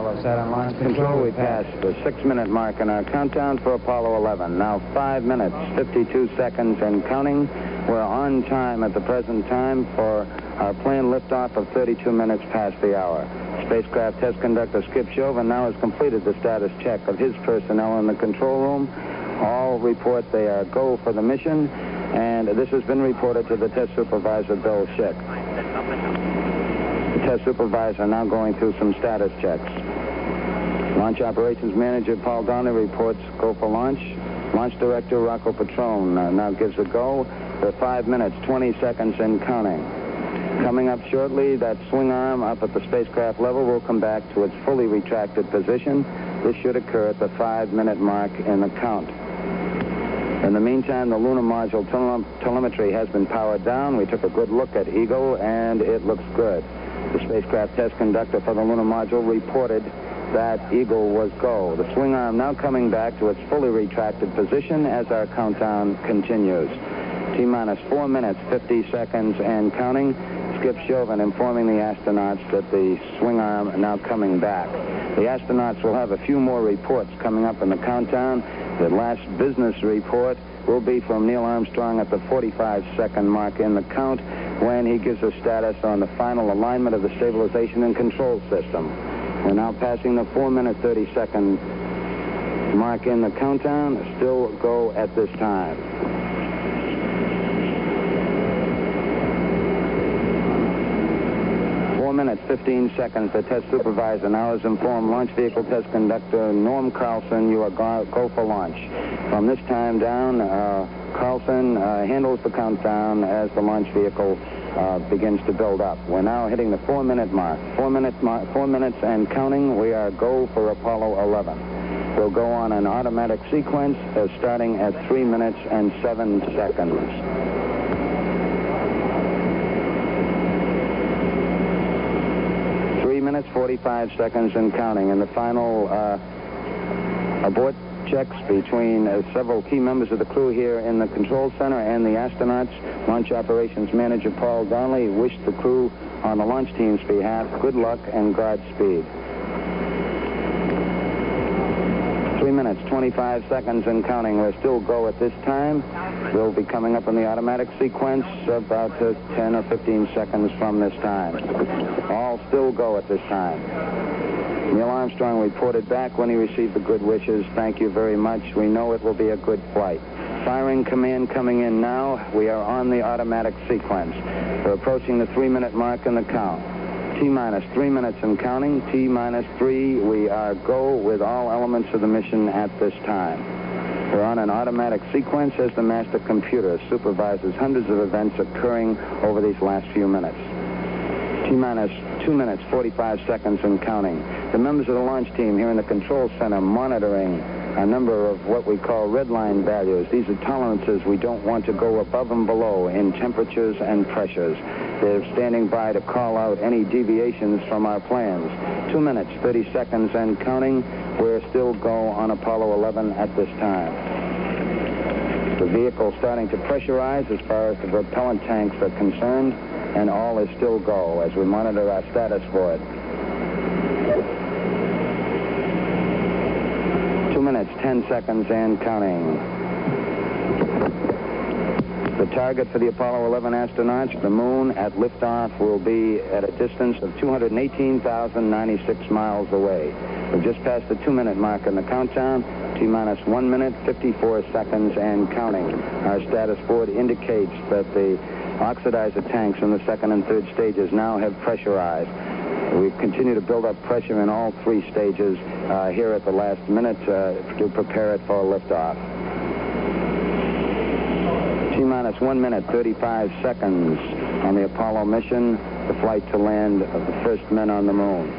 Set on launch control. We passed the 6-minute mark in our countdown for Apollo 11. Now 5 minutes, 52 seconds and counting. We're on time at the present time for our planned liftoff of 32 minutes past the hour. Spacecraft test conductor Skip Chauvin now has completed the status check of his personnel in the control room. All report they are go for the mission, and this has been reported to the test supervisor, Bill Schick. The test supervisor now going through some status checks. Launch operations manager Paul Donnelly reports go for launch. Launch director Rocco Petrone now gives a go for 5 minutes, 20 seconds and counting. Coming up shortly, that swing arm up at the spacecraft level will come back to its fully retracted position. This should occur at the 5-minute mark in the count. In the meantime, the lunar module telemetry has been powered down. We took a good look at Eagle, and it looks good. The spacecraft test conductor for the lunar module reported that Eagle was go. The swing arm now coming back to its fully retracted position as our countdown continues. T-minus 4 minutes, 50 seconds and counting. Skip Chauvin informing the astronauts that the swing arm now coming back. The astronauts will have a few more reports coming up in the countdown. The last business report will be from Neil Armstrong at the 45-second mark in the count when he gives a status on the final alignment of the stabilization and control system. We're now passing the 4-minute, 30-second mark in the countdown. Still go at this time. 4 minutes, 15 seconds. The test supervisor now has informed launch vehicle test conductor Norm Carlson you are go for launch. From this time down, Carlson handles the countdown as the launch vehicle begins to build up. We're now hitting the 4-minute mark. 4 minutes and counting. We are go for Apollo 11. We'll go on an automatic sequence starting at 3 minutes and 7 seconds. 3 minutes, 45 seconds and counting. And the final abort checks between several key members of the crew here in the control center and the astronauts. Launch operations manager Paul Donnelly wished the crew on the launch team's behalf good luck and Godspeed. 3 minutes, 25 seconds and counting. We're still go at this time. We'll be coming up in the automatic sequence about 10 or 15 seconds from this time. All still go at this time. Neil Armstrong reported back when he received the good wishes. Thank you very much. We know it will be a good flight. Firing command coming in now. We are on the automatic sequence. We're approaching the 3-minute mark in the count. T-minus 3 minutes and counting. T-minus 3. We are go with all elements of the mission at this time. We're on an automatic sequence as the master computer supervises hundreds of events occurring over these last few minutes. T-minus 2 minutes, 45 seconds and counting. The members of the launch team here in the control center monitoring a number of what we call red line values. These are tolerances we don't want to go above and below in temperatures and pressures. They're standing by to call out any deviations from our plans. 2 minutes, 30 seconds and counting. We're still go on Apollo 11 at this time. The vehicle starting to pressurize as far as the propellant tanks are concerned, and all is still go as we monitor our status for it. 2 minutes, 10 seconds and counting. The target for the Apollo 11 astronauts, the moon at liftoff, will be at a distance of 218,096 miles away. We've just passed the 2-minute mark in the countdown. T-minus 1 minute, 54 seconds and counting. Our status board indicates that the oxidizer tanks in the second and third stages now have pressurized. We continue to build up pressure in all 3 stages here at the last minute to prepare it for liftoff. T-minus 1 minute, 35 seconds on the Apollo mission, the flight to land of the first men on the moon.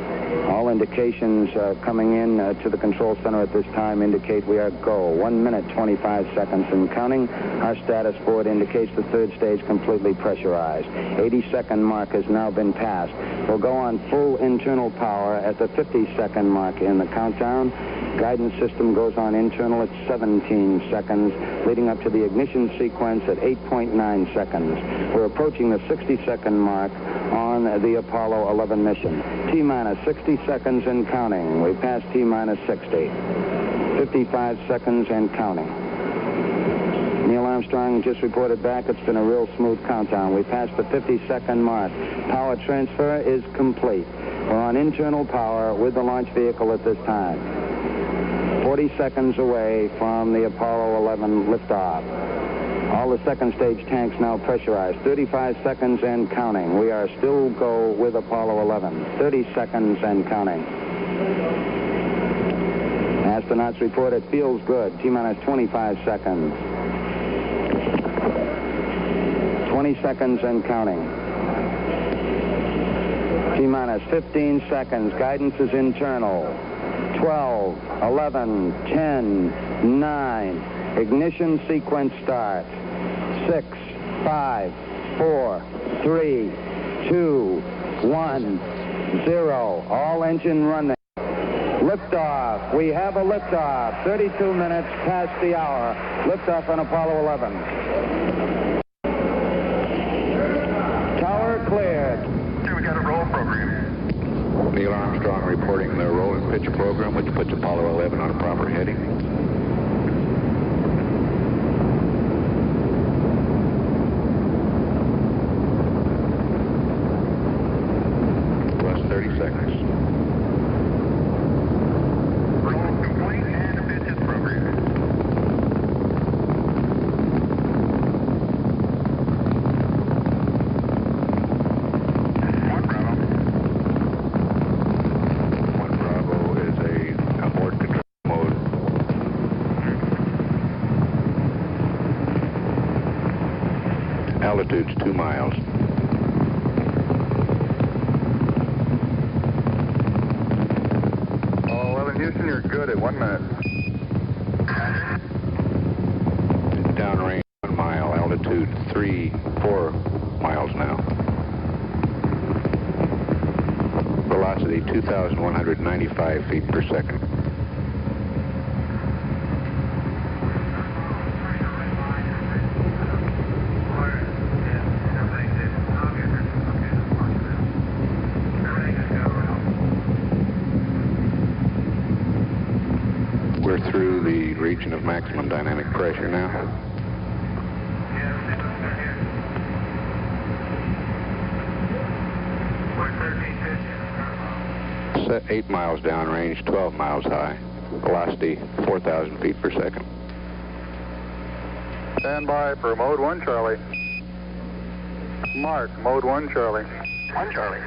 All indications coming in to the control center at this time indicate we are go. 1 minute, 25 seconds and counting. Our status board indicates the third stage completely pressurized. 80-second mark has now been passed. We'll go on full internal power at the 50-second mark in the countdown. Guidance system goes on internal at 17 seconds, leading up to the ignition sequence at 8.9 seconds. We're approaching the 60-second mark on the Apollo 11 mission. T-minus 6 60 seconds and counting. We passed T-minus 60. 55 seconds and counting. Neil Armstrong just reported back. It's been a real smooth countdown. We passed the 50-second mark. Power transfer is complete. We're on internal power with the launch vehicle at this time. 40 seconds away from the Apollo 11 liftoff. All the second stage tanks now pressurized. 35 seconds and counting. We are still go with Apollo 11. 30 seconds and counting. Astronauts report it feels good. T-minus 25 seconds. 20 seconds and counting. T-minus 15 seconds. Guidance is internal. 12, 11, 10, 9. Ignition sequence starts. 6, 5, 4, 3, 2, 1, 0. All engine running. Liftoff. We have a liftoff. 32 minutes past the hour. Liftoff on Apollo 11. Tower cleared. Okay, we got a roll program. Neil Armstrong reporting the roll and pitch program, which puts Apollo 11 on a proper heading. Plus 30 seconds. Roll complete and a pitch is programmed. One Bravo is a abort control mode. Altitude's 2 miles. Houston, you're good at 1 minute. Downrange 1 mile, altitude 4 miles now. Velocity 2,195 feet per second. We're through the region of maximum dynamic pressure now. Set 8 miles downrange, 12 miles high. Velocity 4,000 feet per second. Stand by for mode 1 Charlie. Mark, mode 1 Charlie. 1 Charlie.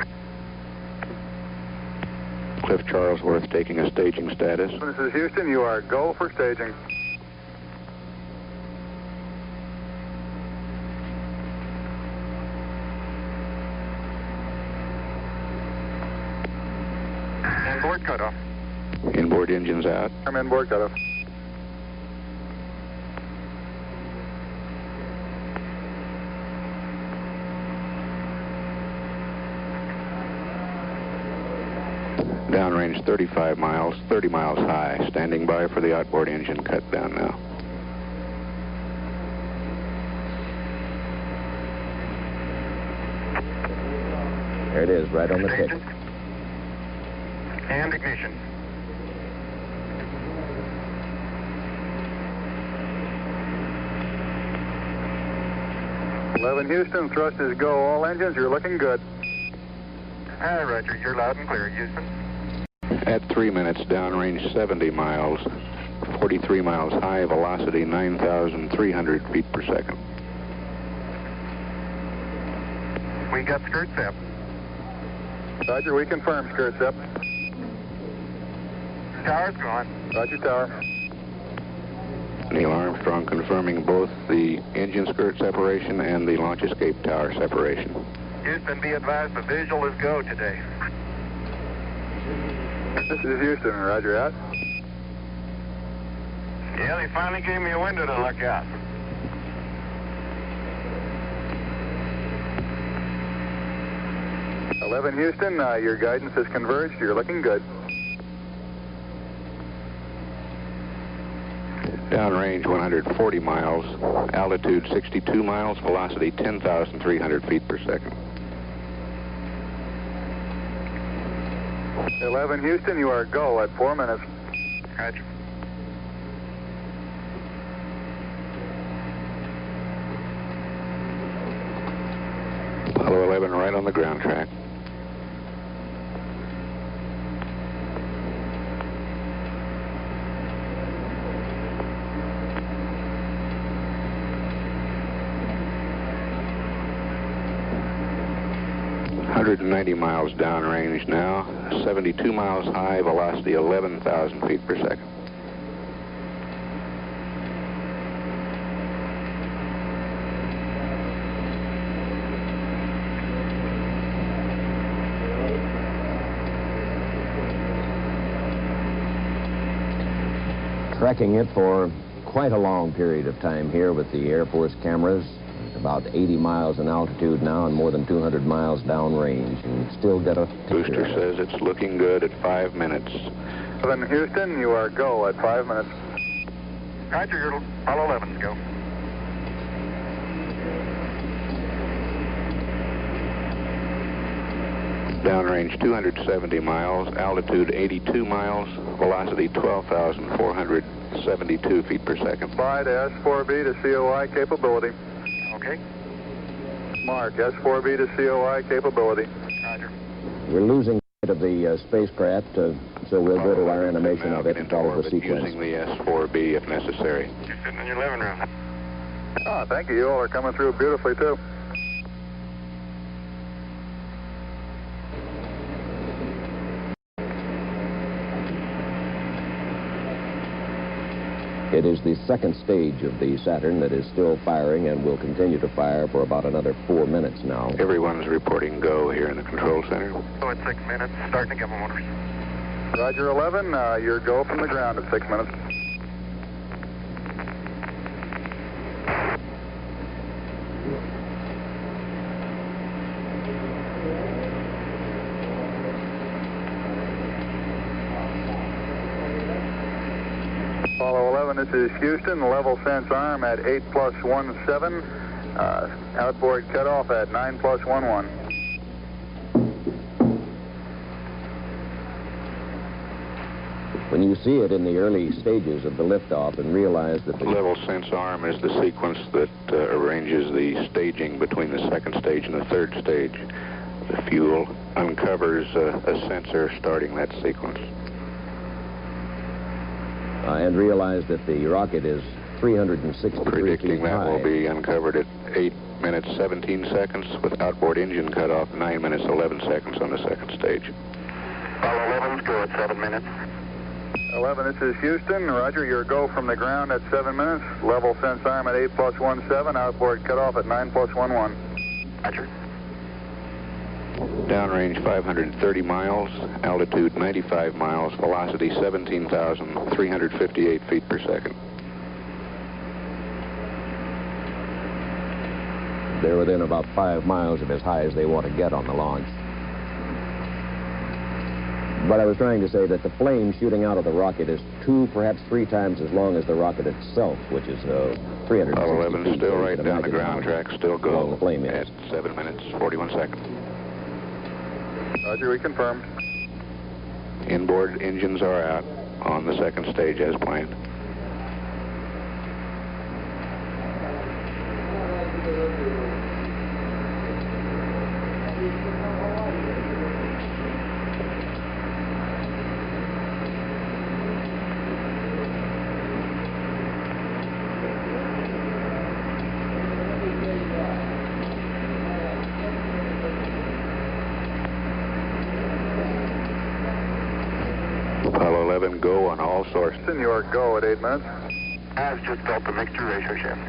Cliff Charlesworth taking a staging status. This is Houston, you are go for staging. Inboard cutoff. Inboard engines out. I'm inboard cutoff. Downrange 35 miles, 30 miles high. Standing by for the outboard engine cut down now. There it is, right on the tip. And ignition. Houston, thrust is go. All engines, you're looking good. Hi, Roger. You're loud and clear, Houston. At 3 minutes, downrange 70 miles, 43 miles high, velocity 9,300 feet per second. We got skirt step. Roger, we confirm skirt step. Tower's gone. Roger, tower. Neil Armstrong confirming both the engine skirt separation and the launch escape tower separation. Houston, be advised the visual is go today. This is Houston, Roger, out. Yeah, they finally gave me a window to look out. Houston, your guidance has converged. You're looking good. Downrange 140 miles, altitude 62 miles, velocity 10,300 feet per second. 11 Houston, you are go at 4 minutes. Roger. Apollo 11 right on the ground track. .190 miles downrange now, 72 miles high, velocity 11,000 feet per second. Tracking it for quite a long period of time here with the Air Force cameras. About 80 miles in altitude now and more than 200 miles downrange, and still get a picture. Booster says it's looking good at 5 minutes. 11 Houston, you are go at 5 minutes. Roger, you're Apollo 11, go. Downrange 270 miles, altitude 82 miles, velocity 12,472 feet per second. Fly to S4B to COI capability. Okay. Mark, S4B to COI capabiliity. Roger. We're losing sight of the spacecraft, so we'll go to our animation of it and follow the sequence. Using the S4B if necessary. You're sitting in your living room. Oh, thank you. You all are coming through beautifully, too. It is the second stage of the Saturn that is still firing and will continue to fire for about another 4 minutes now. Everyone's reporting go here in the control center. So at 6 minutes, starting to get my motors. Roger, 11. Your go from the ground at 6 minutes. Apollo 11, this is Houston, level sense arm at 8+17, outboard cutoff at 9+11. When you see it in the early stages of the liftoff and realize that the Level sense arm is the sequence that arranges the staging between the second stage and the third stage. The fuel uncovers a sensor starting that sequence. and realize that the rocket is 363 Predicting feet that high. will be uncovered at 8 minutes 17 seconds with outboard engine cut off 9 minutes 11 seconds on the second stage. Apollo 11's go at 7 minutes. 11, this is Houston. Roger, your go from the ground at 7 minutes. Level sense arm at 8+17. Outboard cutoff at 9+11. Roger. Downrange 530 miles, altitude 95 miles, velocity 17,358 feet per second. They're within about 5 miles of as high as they want to get on the launch. But I was trying to say that the flame shooting out of the rocket is 2, perhaps 3 times as long as the rocket itself, which is 360 Apollo 11 feet. still right down the ground track, still go the flame at is. 7 minutes 41 seconds. Roger, we confirmed. Inboard engines are out on the second stage as planned. Apollo 11 go on all sources. Houston, your go at 8 minutes. I've just built the mixture ratio shift.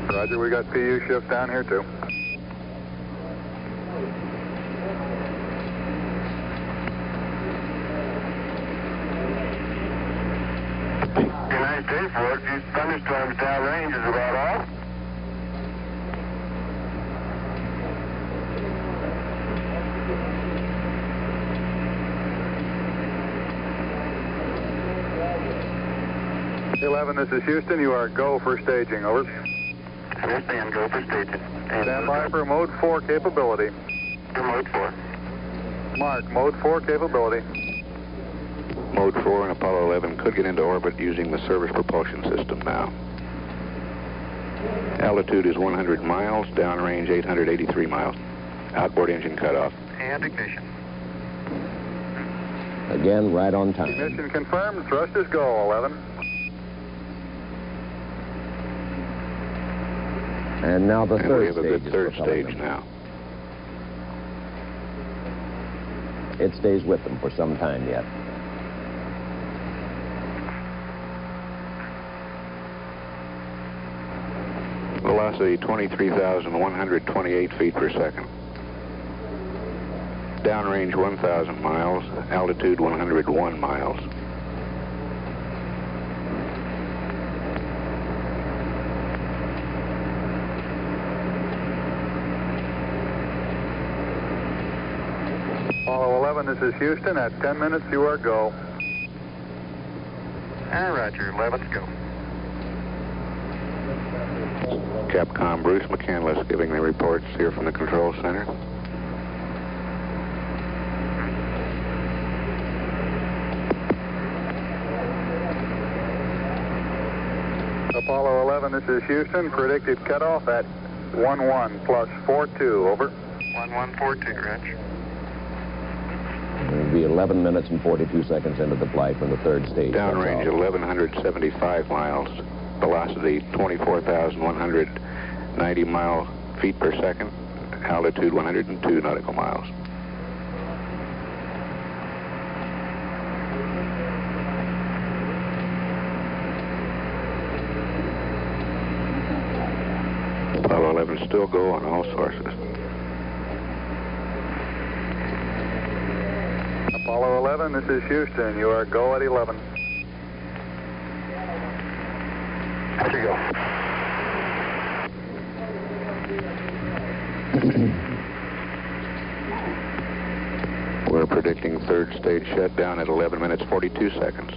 Roger, we got PU shift down here too. United States for it. These thunderstorms downrange is about all. This is Houston. You are go for staging. Over. Understand, go for staging. And Stand by for mode 4 capability. for mode 4. Mark, mode 4 capability. Mode 4 and Apollo 11 could get into orbit using the service propulsion system now. Altitude is 100 miles, downrange 883 miles. Outboard engine cutoff. And ignition. Again, right on time. Ignition confirmed. Thrusters go, 11. And now the And we third have a stage good third is propelling stage them. now. It stays with them for some time yet. Velocity 23,128 feet per second. Downrange 1,000 miles, altitude 101 miles. Apollo 11, this is Houston. At 10 minutes, you are go. Roger, 11, go. Capcom Bruce McCandless giving the reports here from the control center. Apollo 11, this is Houston. Predicted cutoff at 11 plus 42, over. 1142, Reg. It'll be 11 minutes and 42 seconds into the flight when the third stage Downrange comes off. 1,175 miles. Velocity 24,190 feet per second. Altitude 102 nautical miles. Apollo 11 still go on all sources. Apollo 11, this is Houston. You are go at 11. There you go. We're predicting third stage shutdown at 11 minutes 42 seconds.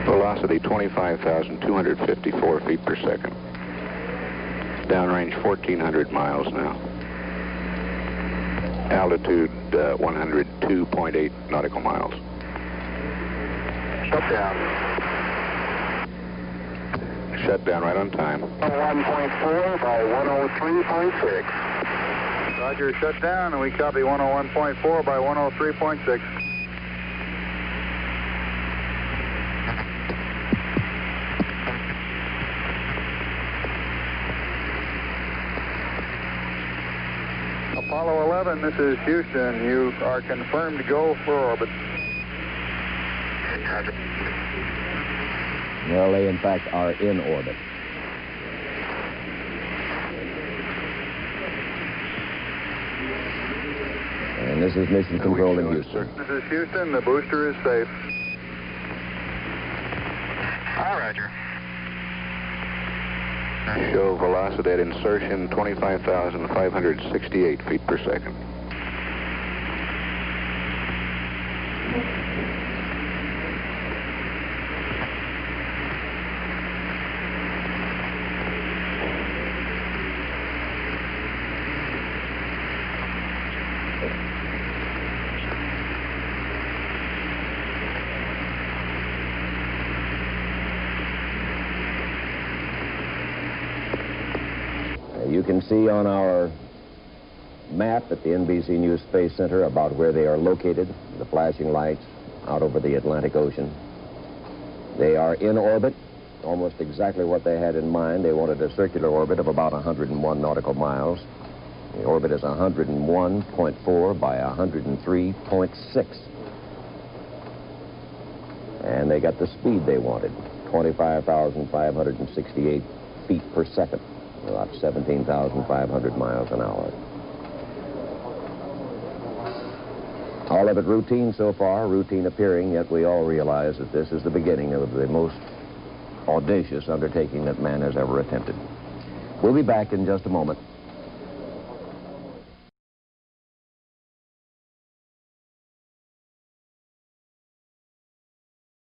Velocity 25,254 feet per second. Downrange 1,400 miles now. Altitude 102.8 nautical miles. Shutdown. Shutdown right on time. 101.4 by 103.6. Roger, shutdown, and we copy 101.4 by 103.6. Apollo 11, this is Houston. You are confirmed to go for orbit. Well, they in fact are in orbit. And this is mission control in Houston. This is Houston. The booster is safe. Roger. Show velocity at insertion 25,568 feet per second. You can see on our map at the NBC News Space Center about where they are located, the flashing lights out over the Atlantic Ocean. They are in orbit, almost exactly what they had in mind. They wanted a circular orbit of about 101 nautical miles. The orbit is 101.4 by 103.6. And they got the speed they wanted, 25,568 feet per second. About 17,500 miles an hour. All of it routine so far, routine appearing, yet we all realize that this is the beginning of the most audacious undertaking that man has ever attempted. We'll be back in just a moment.